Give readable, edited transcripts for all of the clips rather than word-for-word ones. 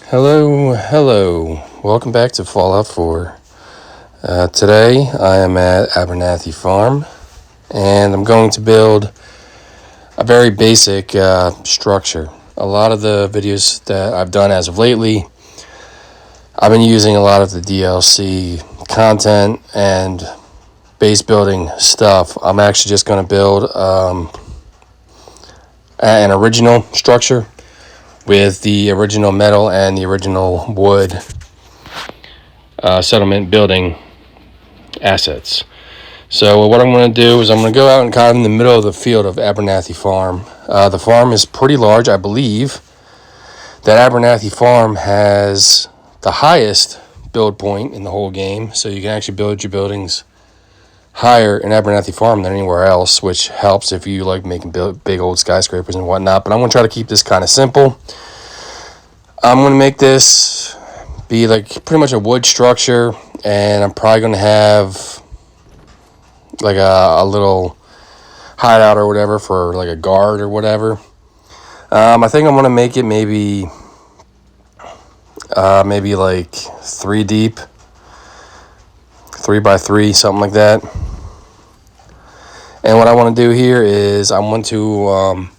Hello. Welcome back to Fallout 4. Today I am at Abernathy Farm, and I'm going to build a very basic structure. A lot of the videos that I've done as of lately, I've been using a lot of the DLC content and base building stuff. I'm actually just going to build an original structure with the original metal and the original wood settlement building assets. So what I'm going to do is I'm going to go out and kind of in the middle of the field of Abernathy Farm. The farm is pretty large. I believe that Abernathy Farm has the highest build point in the whole game, so you can actually build your buildings higher in Abernathy Farm than anywhere else, which helps if you like making big old skyscrapers and whatnot. But I'm going to try to keep this kind of simple. I'm going to make this be like pretty much a wood structure, and I'm probably going to have like a little hideout or whatever for like a guard or whatever. I think I'm going to make it maybe like 3 deep, 3 by 3, something like that. And what I want to do here is I want to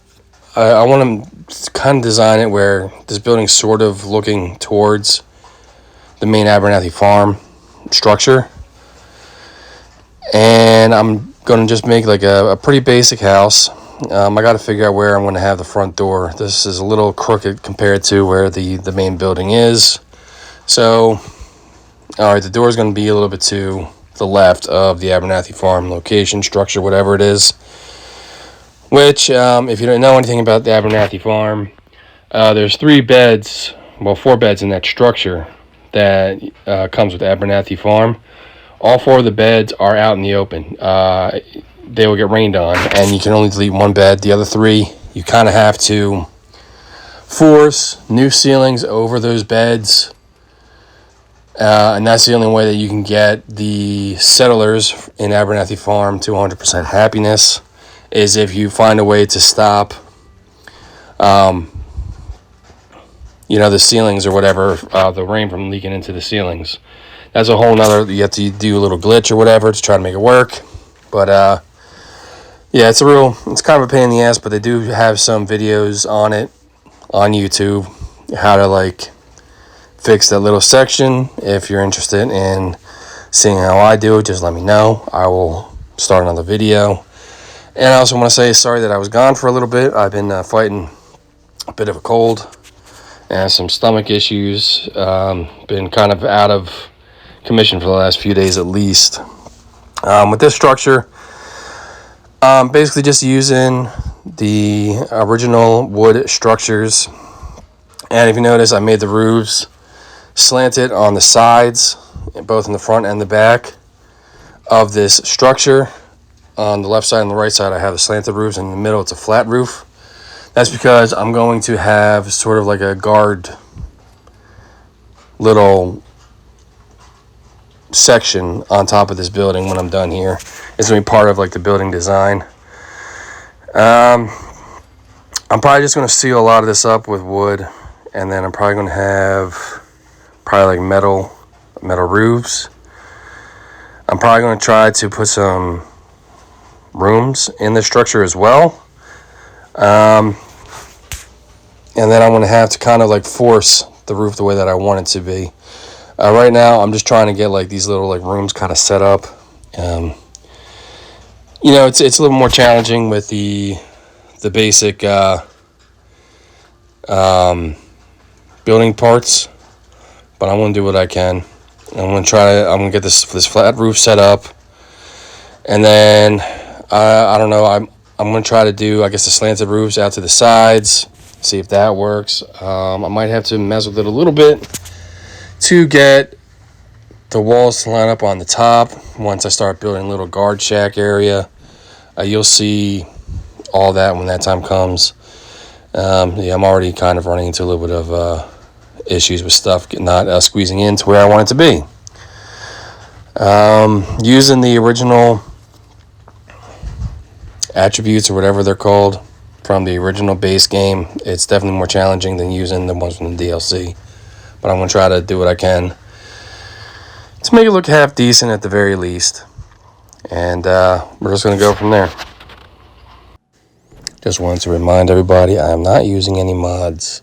kind of design it where this building's sort of looking towards the main Abernathy Farm structure. And I'm going to just make like a pretty basic house. I got to figure out where I'm going to have the front door. This is a little crooked compared to where the main building is. So, alright, the door is going to be a little bit to the left of the Abernathy Farm location, structure, whatever it is. Which, if you don't know anything about the Abernathy Farm, there's 4 beds in that structure that comes with Abernathy Farm. All 4 of the beds are out in the open. They will get rained on, and you can only delete 1 bed. The other 3, you kind of have to force new ceilings over those beds. And that's the only way that you can get the settlers in Abernathy Farm to 100% happiness, is if you find a way to stop the ceilings or whatever, the rain from leaking into the ceilings. That's a whole nother, you have to do a little glitch or whatever to try to make it work. But yeah, it's kind of a pain in the ass, but they do have some videos on it on YouTube, how to like fix that little section. If you're interested in seeing how I do it, just let me know. I will start another video. And I also want to say sorry that I was gone for a little bit. I've been fighting a bit of a cold and some stomach issues. Been kind of out of commission for the last few days at least. With this structure, basically just using the original wood structures. And if you notice, I made the roofs slanted on the sides, both in the front and the back of this structure. On the left side and the right side, I have the slanted roofs. In the middle, it's a flat roof. That's because I'm going to have sort of like a guard little section on top of this building when I'm done here. It's going to be part of like the building design. I'm probably just going to seal a lot of this up with wood, and then I'm probably going to have like metal roofs. I'm probably going to try to put some rooms in the structure as well. And then I'm going to have to kind of like force the roof the way that I want it to be. Right now, I'm just trying to get like these little like rooms kind of set up. It's a little more challenging with the basic building parts, but I'm going to do what I can. I'm going to get this flat roof set up, and then I don't know. I'm going to try to do, I guess, the slanted roofs out to the sides. See if that works. I might have to mess with it a little bit to get the walls to line up on the top. Once I start building a little guard shack area, you'll see all that when that time comes. I'm already kind of running into a little bit of issues with stuff not squeezing in to where I want it to be. Using the original attributes or whatever they're called from the original base game, it's definitely more challenging than using the ones from the DLC. but I'm going to try to do what I can to make it look half decent at the very least. And we're just going to go from there. Just wanted to remind everybody, I'm not using any mods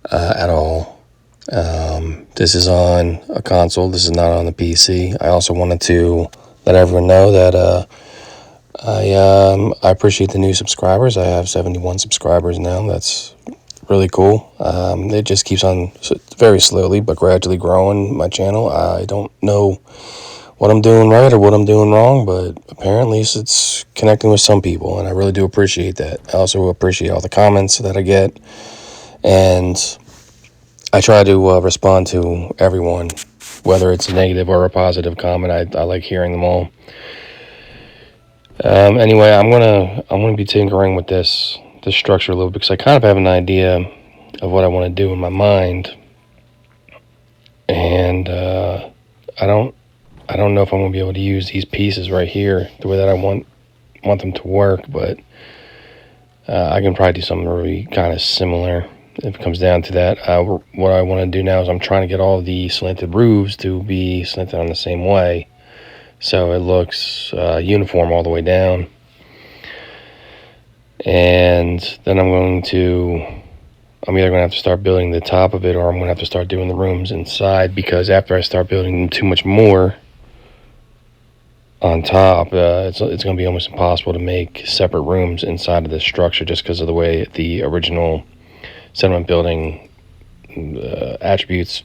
at all. This is on a console. This is not on the PC. I also wanted to let everyone know that I appreciate the new subscribers. I have 71 subscribers now. That's really cool. It just keeps on very slowly but gradually growing my channel. I don't know what I'm doing right or what I'm doing wrong, but apparently it's connecting with some people, and I really do appreciate that. I also appreciate all the comments that I get, and I try to respond to everyone, whether it's a negative or a positive comment. I like hearing them all. Anyway, I'm gonna be tinkering with this structure a little bit because I kind of have an idea of what I want to do in my mind, and I don't know if I'm gonna be able to use these pieces right here the way that I want them to work, but I can probably do something really kind of similar if it comes down to that. What I want to do now is I'm trying to get all the slanted roofs to be slanted on the same way, so it looks uniform all the way down. And then I'm either going to have to start building the top of it, or I'm going to have to start doing the rooms inside, because after I start building too much more on top, it's going to be almost impossible to make separate rooms inside of this structure, just because of the way the original settlement building attributes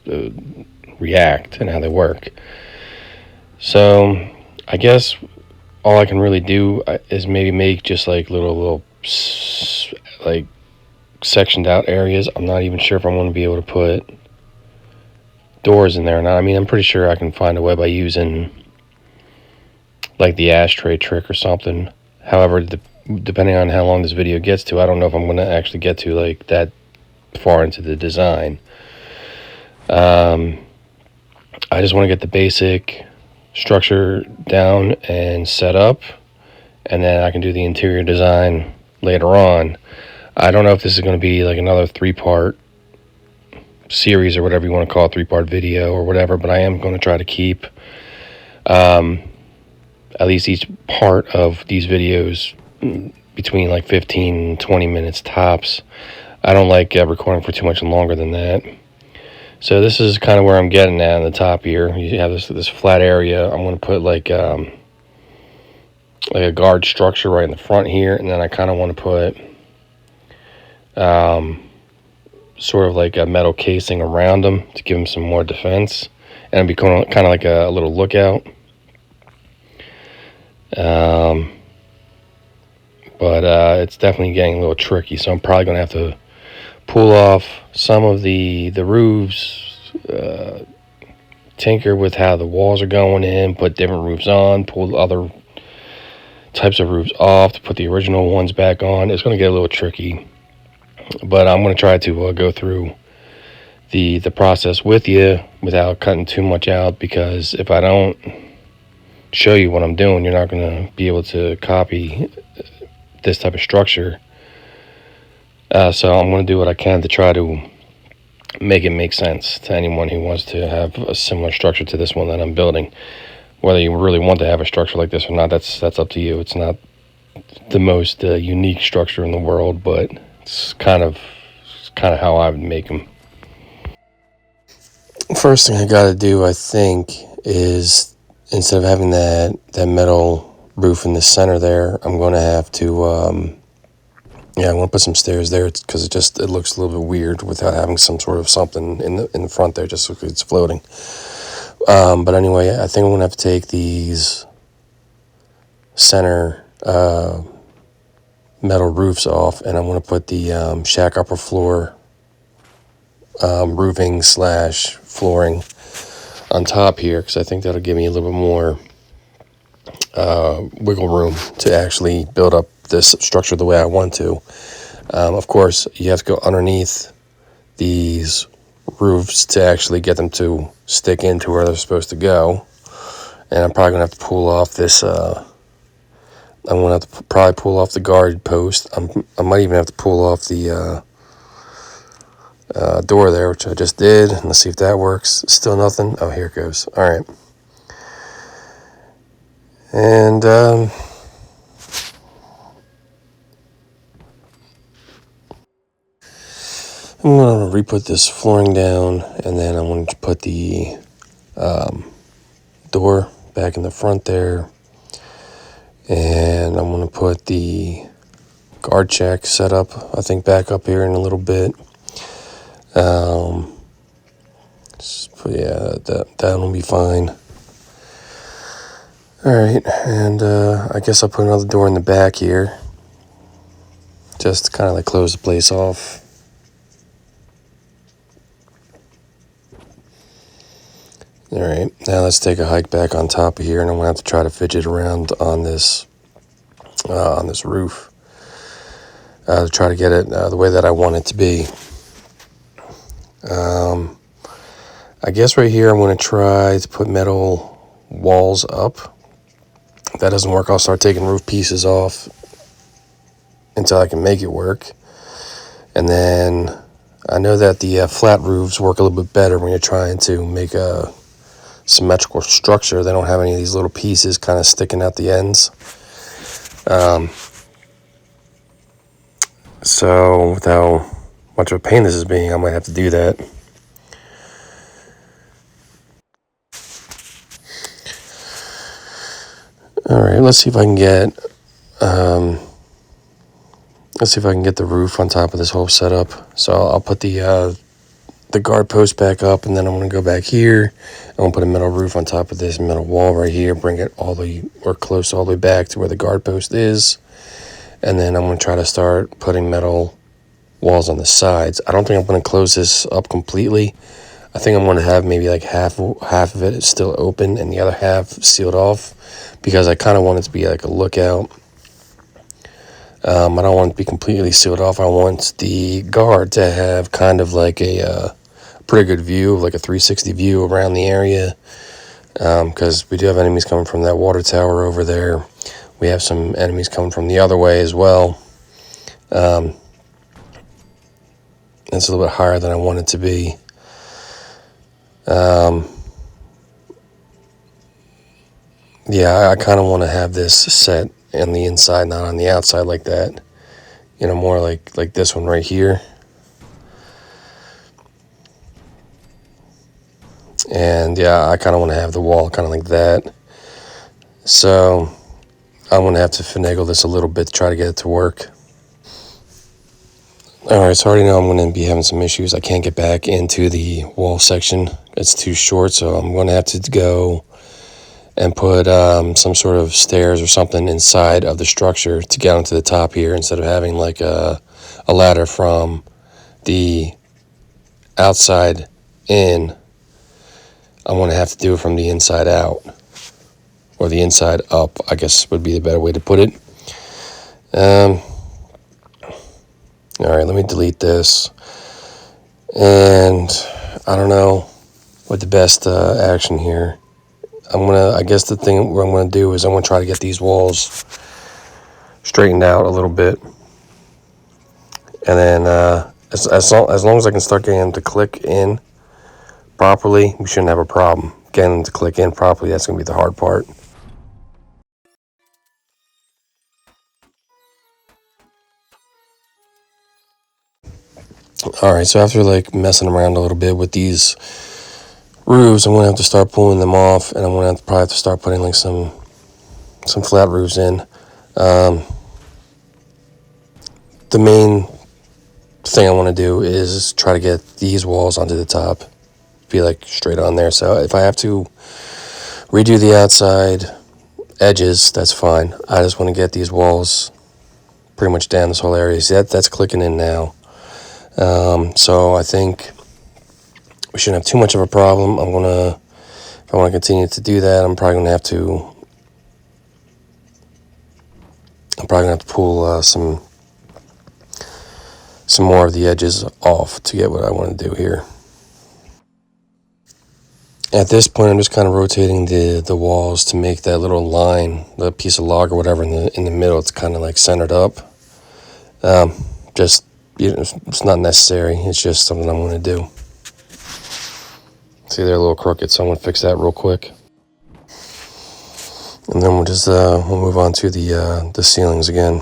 react and how they work. So I guess all I can really do is maybe make just like little like sectioned out areas. I'm not even sure if I'm going to be able to put doors in there or not. I mean, I'm pretty sure I can find a way by using like the ashtray trick or something. However, depending on how long this video gets to, I don't know if I'm going to actually get to like that far into the design. I just want to get the basic structure down and set up, and then I can do the interior design later on. I don't know if this is going to be like another 3-part series or whatever you want to call it, 3-part video or whatever, but I am going to try to keep at least each part of these videos between like 15 and 20 minutes tops. I don't like recording for too much longer than that. So this is kind of where I'm getting at on the top here. You have this flat area. I'm going to put like a guard structure right in the front here, and then I kind of want to put sort of like a metal casing around them to give them some more defense, and it'd be kind of like a little lookout. But it's definitely getting a little tricky, so I'm probably going to have to pull off some of the roofs, tinker with how the walls are going in, put different roofs on, pull other types of roofs off to put the original ones back on. It's going to get a little tricky, but I'm going to try to go through the process with you without cutting too much out, because if I don't show you what I'm doing, you're not going to be able to copy this type of structure. So I'm going to do what I can to try to make it make sense to anyone who wants to have a similar structure to this one that I'm building. Whether you really want to have a structure like this or not, that's up to you. It's not the most unique structure in the world, but it's kind of how I would make them. First thing I got to do, I think, is instead of having that metal roof in the center there, I'm going to have to I want to put some stairs there because it looks a little bit weird without having some sort of something in the front there, just so it's floating. But anyway, I think I'm going to have to take these center metal roofs off, and I'm going to put the shack upper floor roofing / flooring on top here, because I think that'll give me a little bit more wiggle room to actually build up this structure the way I want to. Of course, you have to go underneath these roofs to actually get them to stick into where they're supposed to go. And I'm probably going to have to pull off this, I'm going to have to probably pull off the guard post. I might even have to pull off the door there, which I just did. Let's see if that works. Still nothing. Oh, here it goes. All right. And I'm going to re-put this flooring down, and then I'm going to put the door back in the front there. And I'm going to put the guard check set up, I think, back up here in a little bit. Yeah, that'll be fine. All right, and I guess I'll put another door in the back here, just to kind of like close the place off. All right, now let's take a hike back on top of here, and I'm gonna have to try to fidget around on this roof to try to get it the way that I want it to be. I guess right here I'm going to try to put metal walls up. If that doesn't work, I'll start taking roof pieces off until I can make it work. And then I know that the flat roofs work a little bit better when you're trying to make a symmetrical structure. They don't have any of these little pieces kind of sticking out the ends. So with how much of a pain this is being, I might have to do that. All right, let's see if I can get the roof on top of this whole setup. So I'll put the guard post back up, and then I'm going to go back here. I'm going to put a metal roof on top of this metal wall right here, bring it all the way back to where the guard post is. And then I'm going to try to start putting metal walls on the sides. I don't think I'm going to close this up completely. I think I'm going to have maybe like half of it is still open and the other half sealed off, because I kind of want it to be like a lookout. I don't want it to be completely sealed off. I want the guard to have kind of like a pretty good view, like a 360 view around the area, because we do have enemies coming from that water tower over there. We have some enemies coming from the other way as well. It's a little bit higher than I want it to be. Yeah, I kind of want to have this set on the inside, not on the outside like that. More like this one right here. And yeah, I kind of want to have the wall kind of like that. So I'm going to have to finagle this a little bit to try to get it to work. All right, so I already know I'm going to be having some issues. I can't get back into the wall section. It's too short, so I'm going to have to go and put some sort of stairs or something inside of the structure to get onto the top here, instead of having like a ladder from the outside in. I'm going to have to do it from the inside out, or the inside up, I guess would be the better way to put it. All right, let me delete this. And I don't know what the best action here. I guess the thing what I'm going to do is I'm going to try to get these walls straightened out a little bit. And then as long as I can start getting them to click in properly, we shouldn't have a problem. Getting them to click in properly, that's going to be the hard part. All right, so after like messing around a little bit with these roofs, I'm going to have to start pulling them off, and I'm going to probably have to start putting like some flat roofs in. The main thing I want to do is try to get these walls onto the top, be like straight on there. So if I have to redo the outside edges, that's fine. I just want to get these walls pretty much down this whole area. See, that's clicking in now. So I think we shouldn't have too much of a problem. If I want to continue to do that, I'm probably going to have to pull some more of the edges off to get what I want to do here. At this point, I'm just kind of rotating the walls to make that little line, the piece of log or whatever in the middle. It's kind of like centered up. Just it's not necessary. It's just something I'm going to do. See, they're a little crooked, so I'm going to fix that real quick. And then we'll move on to the ceilings again.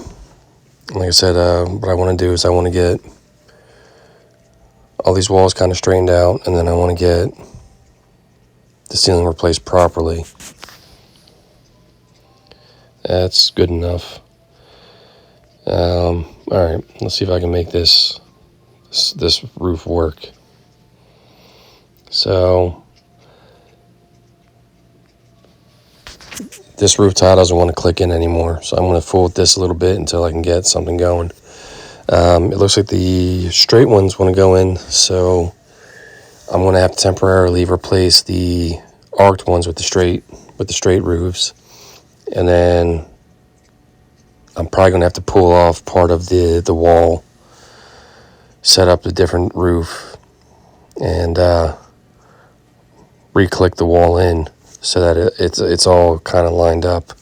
Like I said, what I want to do is I want to get all these walls kind of straightened out, and then I want to get the ceiling replaced properly. That's good enough. All right, let's see if I can make this roof work. So this roof tile doesn't want to click in anymore, so I'm going to fool with this a little bit until I can get something going. It looks like the straight ones want to go in, so I'm going to have to temporarily replace the arced ones with the straight roofs, and then I'm probably going to have to pull off part of the wall, set up a different roof, and re-click the wall in so that it's all kind of lined up.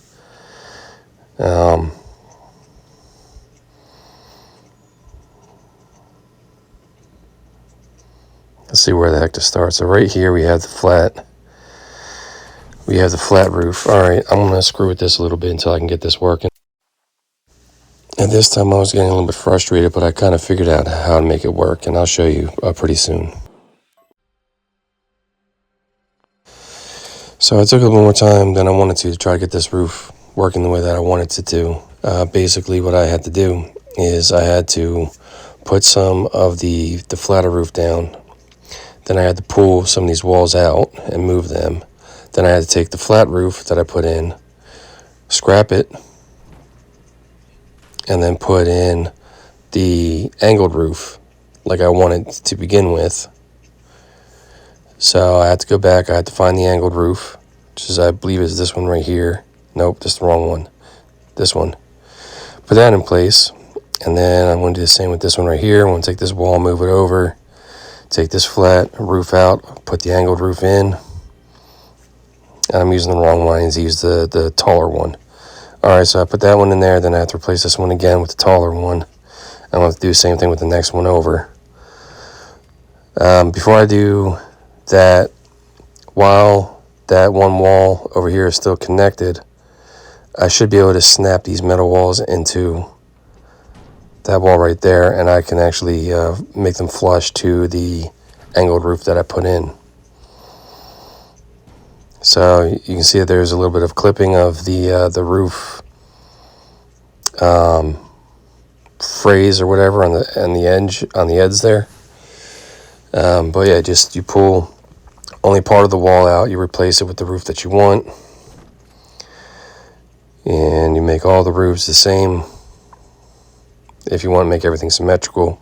Let's see where the heck to start. So right here we have the flat roof. All right, I'm gonna screw with this a little bit until I can get this working. And this time I was getting a little bit frustrated, but I kind of figured out how to make it work, and I'll show you pretty soon. So I took a little more time than I wanted to try to get this roof working the way that I wanted it to. Basically what I had to do is I had to put some of the flatter roof down. Then I had to pull some of these walls out and move them. Then I had to take the flat roof that I put in, scrap it, and then put in the angled roof like I wanted to begin with. So I had to go back, I had to find the angled roof, which is, I believe, is this one right here. Nope, that's the wrong one. This one. Put that in place, and then I'm going to do the same with this one right here. I'm going to take this wall, move it over, take this flat roof out, put the angled roof in. And I'm using the wrong one. I need to use the taller one. Alright, so I put that one in there, then I have to replace this one again with the taller one. I'm going to have to do the same thing with the next one over. Before I do that, while that one wall over here is still connected, I should be able to snap these metal walls into that wall right there, and I can actually make them flush to the angled roof that I put in. So you can see that there's a little bit of clipping of the roof phrase or whatever on the edge there. But yeah, just you pull only part of the wall out, you replace it with the roof that you want, and you make all the roofs the same if you want to make everything symmetrical.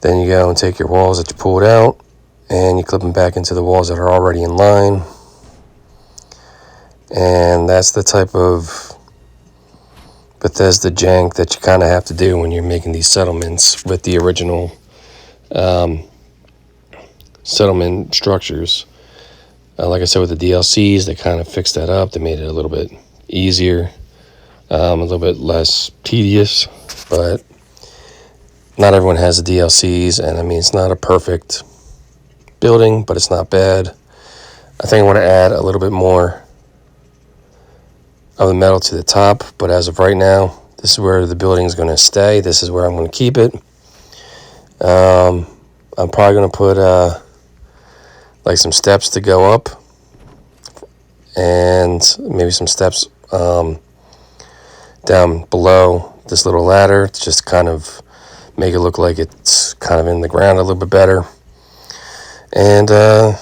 Then you go and take your walls that you pulled out and you clip them back into the walls that are already in line. And that's the type of Bethesda jank that you kind of have to do when you're making these settlements with the original settlement structures. Like I said, with the DLCs, they kind of fixed that up. They made it a little bit easier, a little bit less tedious, but not everyone has the DLCs, and I mean, it's not a perfect building, but it's not bad. I think I want to add a little bit more of the metal to the top, but as of right now, this is where the building is going to stay. This is where I'm going to keep it. I'm probably going to put like some steps to go up, and maybe some steps down below this little ladder to just kind of make it look like it's kind of in the ground a little bit better. And there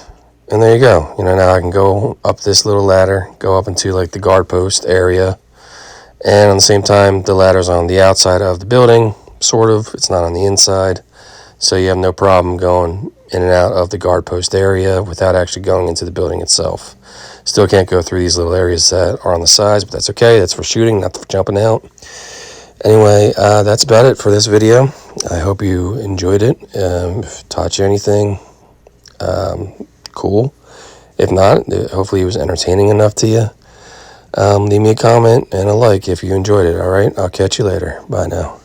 you go. You know, now I can go up this little ladder, go up into like the guard post area, and at the same time, the ladder's on the outside of the building, sort of. It's not on the inside, so you have no problem going in and out of the guard post area without actually going into the building itself. Still can't go through these little areas that are on the sides, but that's okay. That's for shooting, not for jumping out. Anyway, that's about it for this video. I hope you enjoyed it. If it taught you anything, cool. If not, hopefully it was entertaining enough to you. Leave me a comment and a like if you enjoyed it. All right, I'll catch you later. Bye now.